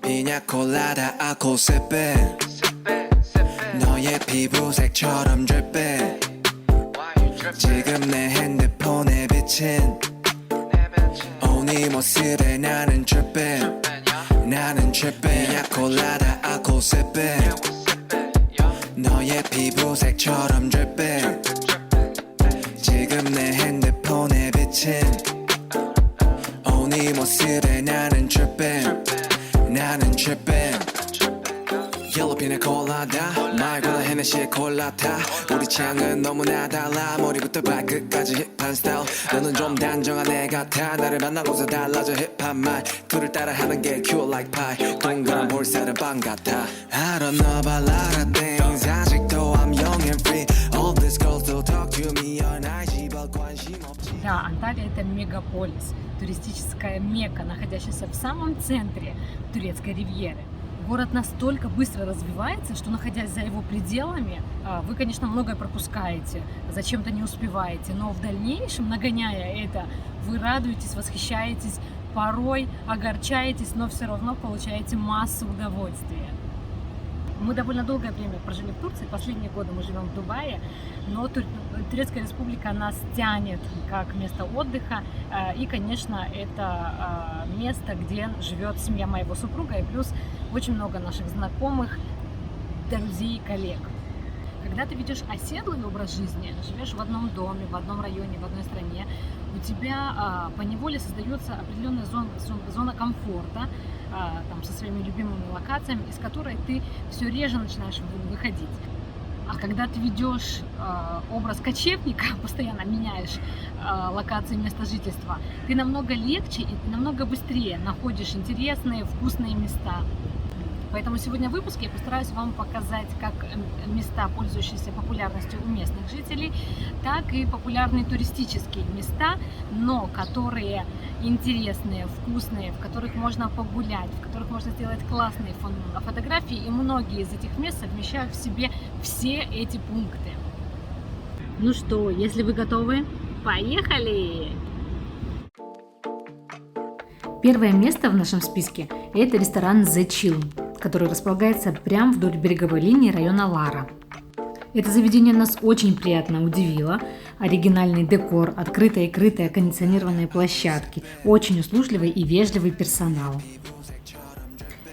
피냐콜라다 아코세페 너의 피부색처럼 drip해 지금 내 핸드폰에 비친 네 모습에 나는 drip해 나는 drip해 피냐콜라다 아코세페 너의 피부색처럼 drip해 지금 내 핸드폰에 비친 네 모습에 나는 drip해 나는 drip해 Yellow pina colada 말고는 헤네시의 콜라타 우리 취향은 너무나 달라 머리부터 발끝까지 힙한 스타일 너는 좀 단정한 애 같아 나를 만나고서 달라져 힙한 말투를 따라하는 게 cute like pie 동그란 볼살은 빵 같아 I don't know about Lara things 아직도 I'm young and free All these girls still talk to me on IG but 관심 없지. Да, Анталия — это мегаполис, туристическая Мекка, находящаяся в самом центре турецкой ривьеры. Город настолько быстро развивается, что, находясь за его пределами, вы, конечно, многое пропускаете, зачем-то не успеваете, но в дальнейшем, нагоняя это, вы радуетесь, восхищаетесь, порой огорчаетесь, но все равно получаете массу удовольствия. Мы довольно долгое время прожили в Турции, последние годы мы живем в Дубае, но Турецкая республика нас тянет как место отдыха, и, конечно, это место, где живет семья моего супруга, и плюс очень много наших знакомых, друзей, коллег. Когда ты ведешь оседлый образ жизни, живешь в одном доме, в одном районе, в одной стране, у тебя поневоле создается определенная зона комфорта, там, со своими любимыми локациями, из которой ты все реже начинаешь выходить. А когда ты ведешь образ кочевника, постоянно меняешь локации места жительства, ты намного легче и намного быстрее находишь интересные, вкусные места. Поэтому сегодня в выпуске я постараюсь вам показать как места, пользующиеся популярностью у местных жителей, так и популярные туристические места, но которые интересные, вкусные, в которых можно погулять, в которых можно сделать классные фотографии, и многие из этих мест совмещают в себе все эти пункты. Ну что, если вы готовы, поехали! Первое место в нашем списке – это ресторан Chill, который располагается прямо вдоль береговой линии района Лара. Это заведение нас очень приятно удивило. Оригинальный декор, открытые и крытые кондиционированные площадки, очень услужливый и вежливый персонал.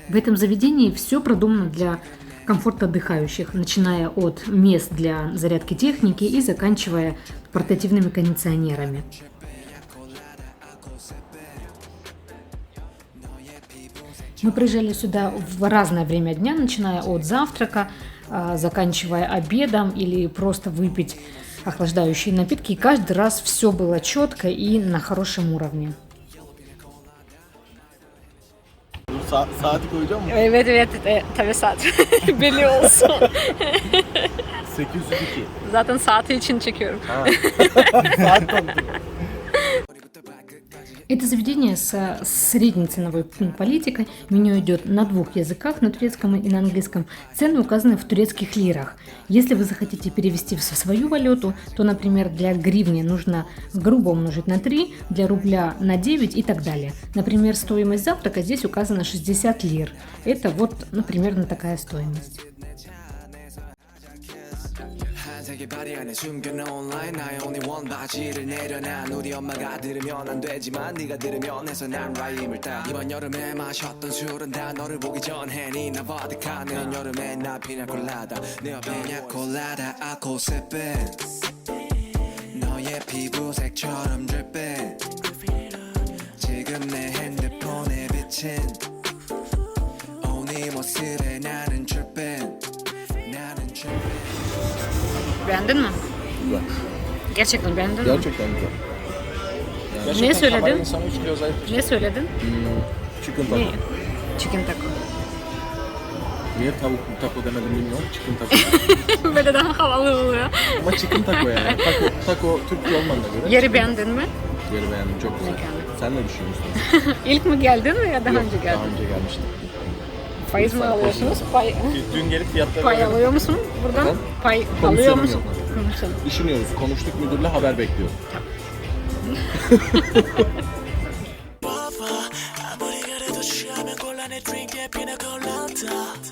В этом заведении все продумано для комфорта отдыхающих, начиная от мест для зарядки техники и заканчивая портативными кондиционерами. Мы приезжали сюда в разное время дня, начиная от завтрака, заканчивая обедом или просто выпить охлаждающие напитки. И каждый раз все было четко и на хорошем уровне. Saati koyacağım mı? Evet, tabii saat. Biliyorsun. 802. Zaten saati için çekiyorum. Saat kontrolü. Это заведение с средней ценовой политикой. Меню идет на двух языках, на турецком и на английском. Цены указаны в турецких лирах. Если вы захотите перевести в свою валюту, то, например, для гривни нужно грубо умножить на 3, для рубля на 9 и так далее. Например, стоимость завтрака здесь указана 60 лир. Это вот, примерно такая стоимость. 색이 바리 안에 숨겨놓은 line 나의 only one 바지를 내려놔 우리 엄마가 들으면 안 되지만 네가 들으면 해서 난 라임을 따 이번 여름에 마셨던 술은 다 너를 보기 전에 니나 버디카 내년 여름에 나 피냐콜라다 내 옆에 피냐콜라다 아코세페 너의 피부색처럼 drip해 지금 내 핸드폰에 비친 네 모습에 나는 drip해 나는 drip해 Beğendin mi? Güzel. Gerçekten beğendin mi? Gerçekten güzel. Ne söyledin? Kabar insanı 3 kilo zayıf. Ne söyledin? Chicken taco. Ne? Chicken taco. Niye tavuk taco demedim bilmiyorum. Chicken taco. Böyle daha havalı oluyor. Ama chicken taco yani. Taco Türkçe olmadığına göre. Yeri beğendin mi? Yeri beğendim. Çok güzel. Mekanı. Sen ne düşünüyorsun? İlk mi geldin mi ya daha Yok, önce geldin? Daha önce gelmiştim. Faiz mi alıyorsunuz? Dün gelip fiyatları Pay öğrenip alıyor musun buradan? Efendim? Pay alıyor Komisyonum musun? yok. Komisyon. düşünüyoruz. Konuştuk, müdürle haber bekliyoruz. 아무리 그래도 취하면 곤란해 드링크에 피나 콜라다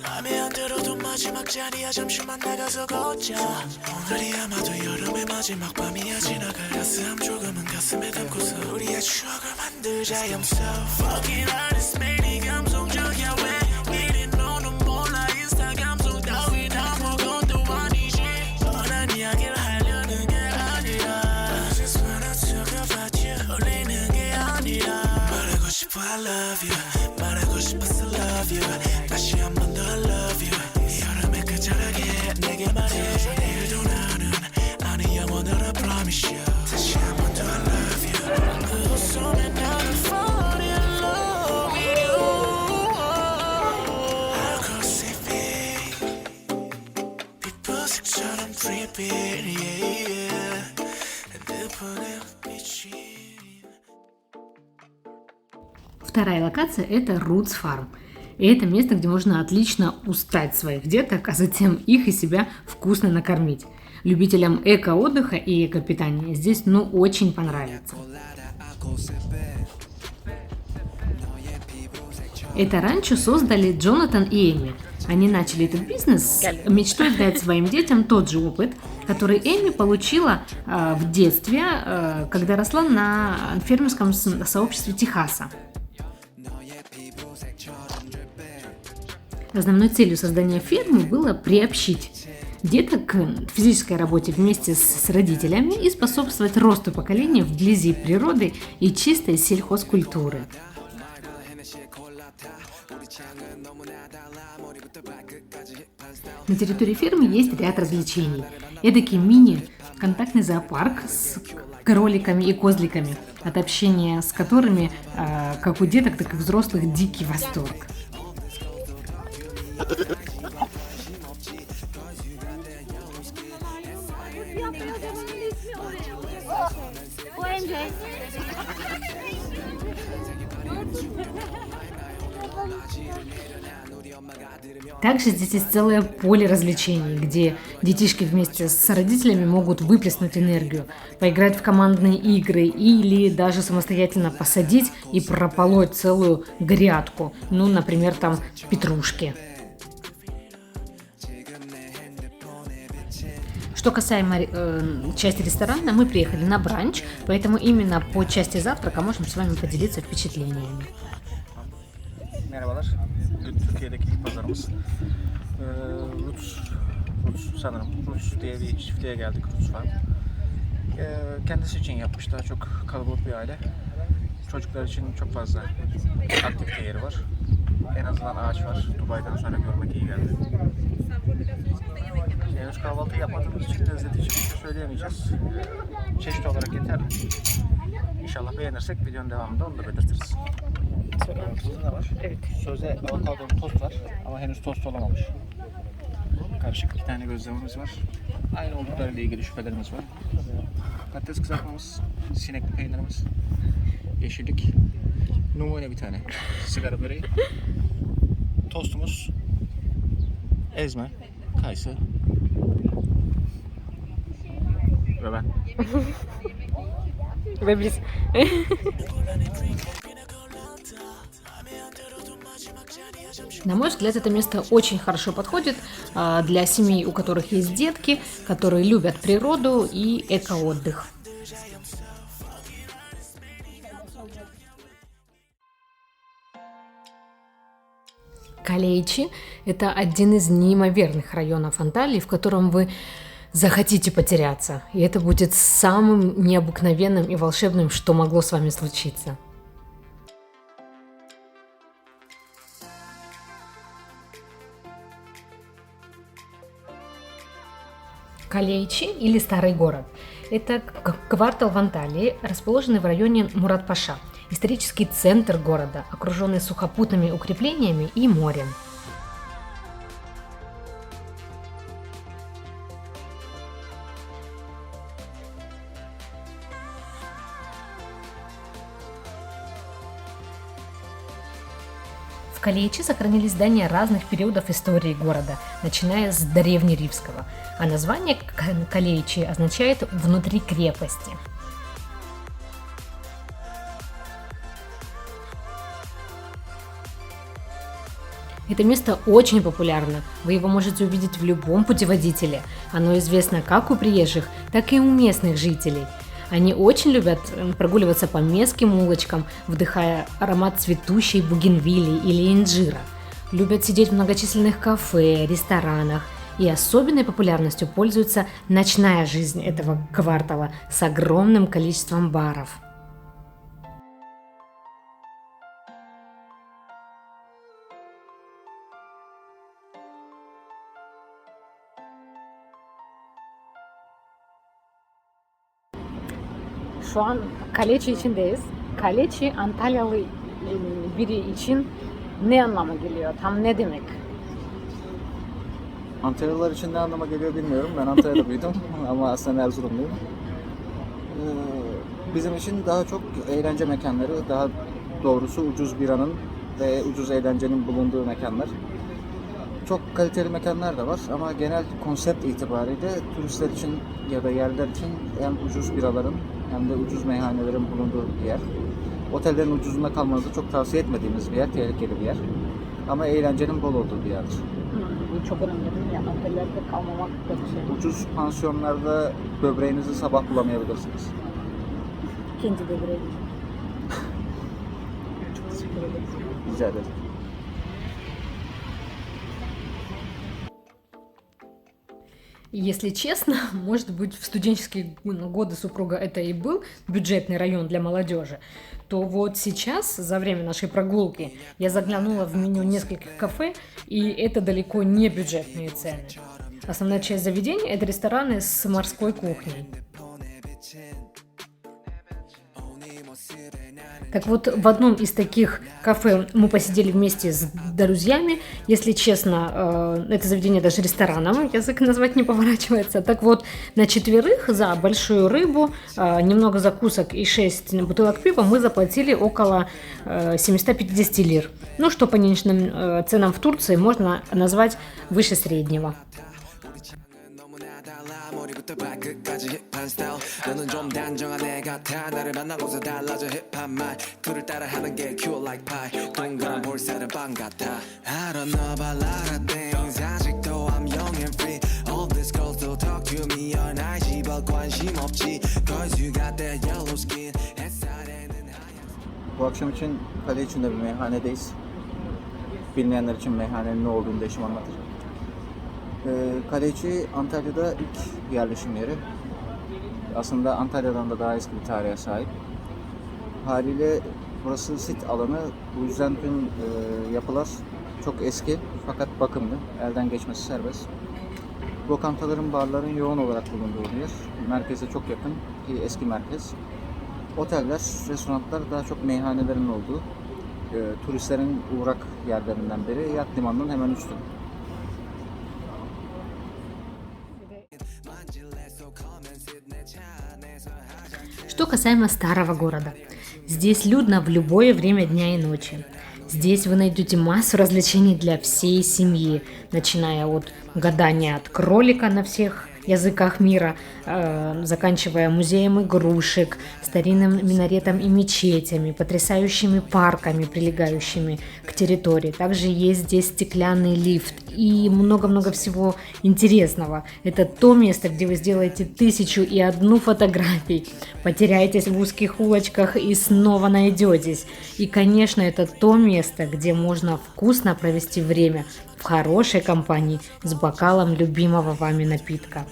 맘에 안 들어도 마지막 자리야 잠시만 나가서 걷자 오늘이 아마도 여름의 마지막 밤이야 지나갈 따스함 조금은 가슴에 담고서 우리의 추억을 만들자 I'm so fucking honest man 이 감성적이야 왜 이리 너는 몰라 인스타 감성 따윈 아무것도 아니지 뻔한 이야기를 하려는 게 아니라 I just wanna talk about you 울리는 게 아니라 말하고 싶어 I love you 말하고 싶어서 love you 다시 한 번 더 love you 여름에 끝자락에 내게 말해줘 내일도 나는 아니 영원으로 promise you 다시 한 번 더 I love you 그 웃음에 나는 fall in love with you How could it be 빛보석처럼 creepy yeah, yeah. 내 폰에 미친 Вторая локация – это Roots Farm. И это место, где можно отлично устать своих деток, а затем их и себя вкусно накормить. Любителям эко-отдыха и эко-питания здесь очень понравится. Это ранчо создали Джонатан и Эми. Они начали этот бизнес с мечтой дать своим детям тот же опыт, который Эми получила в детстве, когда росла на фермерском сообществе Техаса. Основной целью создания фермы было приобщить деток к физической работе вместе с родителями и способствовать росту поколения вблизи природы и чистой сельхозкультуры. На территории фермы есть ряд развлечений. Эдакий мини-контактный зоопарк с кроликами и козликами, от общения с которыми, как у деток, так и взрослых, дикий восторг. Также здесь есть целое поле развлечений, где детишки вместе с родителями могут выплеснуть энергию, поиграть в командные игры или даже самостоятельно посадить и прополоть целую грядку, например, там петрушки. Что касаемо части ресторана, мы приехали на бранч, поэтому именно по части завтрака можем с вами поделиться впечатлениями. Merhabalar. Türkiye'deki ilk pazarımız. Sanırım Rus diye bir çiftliğe geldik. Rus Farm. Kendisi için yapmış. Daha çok kalabalık bir aile. Çocuklar için çok fazla aktivite yeri var. En azından ağaç var. Dubai'den sonra görmek iyi geldi. Henüz kahvaltı yapmadığımız için lezzeti için bir şey söyleyemeyeceğiz. Çeşit olarak yeter. İnşallah beğenirsek videonun devamında onu da belirtiriz. Tuzlu ne var? Evet. Sözde avokadolu tost var ama henüz tost olamamış. Karışık 2 tane gözlememiz var. Aynı olduklarıyla ilgili şüphelerimiz var. Patates kızartmamız, sinekli peynirimiz, yeşillik, numune bir tane sigara böreği, tostumuz, ezme, kayısı ve ben. Ve biz. На мой взгляд, это место очень хорошо подходит для семей, у которых есть детки, которые любят природу и эко-отдых. Kaleici – это один из неимоверных районов Анталии, в котором вы захотите потеряться. И это будет самым необыкновенным и волшебным, что могло с вами случиться. Kaleici или Старый город – это квартал в Анталии, расположенный в районе Мурат-Паша, исторический центр города, окруженный сухопутными укреплениями и морем. В Kaleici сохранились здания разных периодов истории города, начиная с древнеримского, а название Kaleici означает «внутри крепости». Это место очень популярно, вы его можете увидеть в любом путеводителе. Оно известно как у приезжих, так и у местных жителей. Они очень любят прогуливаться по местским улочкам, вдыхая аромат цветущей бугенвилии или инжира. Любят сидеть в многочисленных кафе, ресторанах. И особенной популярностью пользуется ночная жизнь этого квартала с огромным количеством баров. Şu an Kaleici içindeyiz. Kaleici Antalyalı biri için ne anlama geliyor? Tam ne demek? Antalyalılar için ne anlama geliyor bilmiyorum. Ben Antalya'da büyüdüm ama aslında Erzurumluyum. Bizim için daha çok eğlence mekanları, daha doğrusu ucuz biranın ve ucuz eğlencenin bulunduğu mekanlar. Çok kaliteli mekanlar da var ama genel konsept itibariyle turistler için ya da yerler için hem ucuz biraların hem de ucuz meyhanelerin bulunduğu bir yer. Otellerin ucuzunda kalmanızı çok tavsiye etmediğimiz bir yer, tehlikeli bir yer. Ama eğlencenin bol olduğu bir yerdir. Bu çok önemli değil mi? Yani otellerde kalmamak da bir şey. Ucuz pansiyonlarda böbreğinizi sabah bulamayabilirsiniz. İkinci böbreği. Çok teşekkür ederiz. Rica ederim. Если честно, может быть, в студенческие годы супруга это и был бюджетный район для молодежи, то вот сейчас, за время нашей прогулки, я заглянула в меню нескольких кафе, и это далеко не бюджетные цены. Основная часть заведений – это рестораны с морской кухней. Так вот, в одном из таких кафе мы посидели вместе с друзьями. Если честно, это заведение даже рестораном, язык назвать не поворачивается. Так вот, на четверых за большую рыбу, немного закусок и 6 бутылок пива мы заплатили около 750 лир. Ну, что по нынешним ценам в Турции можно назвать выше среднего. 머리부터 발끝까지 힙한 스타일 너는 좀 단정한 애 같아 나를 만나고서 달라져 힙한 말 그를 따라하는 게 cute like pie 동그란 볼살은 빵 같아 I don't know about Lara things 아직도 I'm young and free All these girls don't talk to me all night 집어 관심 없지 Cause you got that yellow skin 햇살에는 Bu akşam için Kaleiçi'nde bir meyhanedeyiz. Bilmeyenler için meyhanenin ne olduğunu da eşim anlatır. Kaleici Antalya'da ilk yerleşim yeri. Aslında Antalya'dan da daha eski bir tarihe sahip. Haliyle burası sit alanı. Bu yüzden tüm yapılar çok eski fakat bakımlı. Elden geçmesi serbest. Lokantaların, barların yoğun olarak bulunduğu bir yer. Merkeze çok yakın ki eski merkez. Oteller, restoranlar daha çok meyhanelerin olduğu, turistlerin uğrak yerlerinden biri. Yat limanının hemen üstü. Что касаемо старого города. Здесь людно в любое время дня и ночи. Здесь вы найдете массу развлечений для всей семьи, начиная от гадания от кролика на всех языках мира, заканчивая музеем игрушек, старинным минаретом и мечетями, потрясающими парками, прилегающими к территории. Также есть здесь стеклянный лифт и много-много всего интересного. Это то место, где вы сделаете 1001 фотографий, потеряетесь в узких улочках и снова найдетесь. И, конечно, это то место, где можно вкусно провести время в хорошей компании с бокалом любимого вами напитка.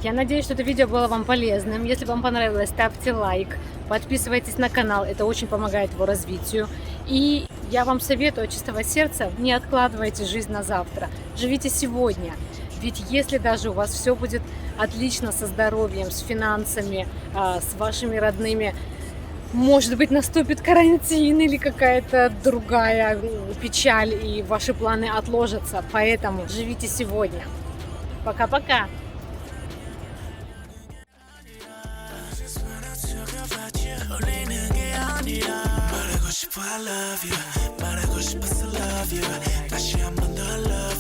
Я надеюсь, что это видео было вам полезным. Если вам понравилось, ставьте лайк, подписывайтесь на канал, это очень помогает его развитию. И я вам советую от чистого сердца, не откладывайте жизнь на завтра, живите сегодня. Ведь если даже у вас все будет отлично со здоровьем, с финансами, с вашими родными, может быть, наступит карантин или какая-то другая печаль, и ваши планы отложатся. Поэтому живите сегодня. Пока-пока! Leaning 싶어 I love you 말하고 싶었어 love you 다시 한 번 더 love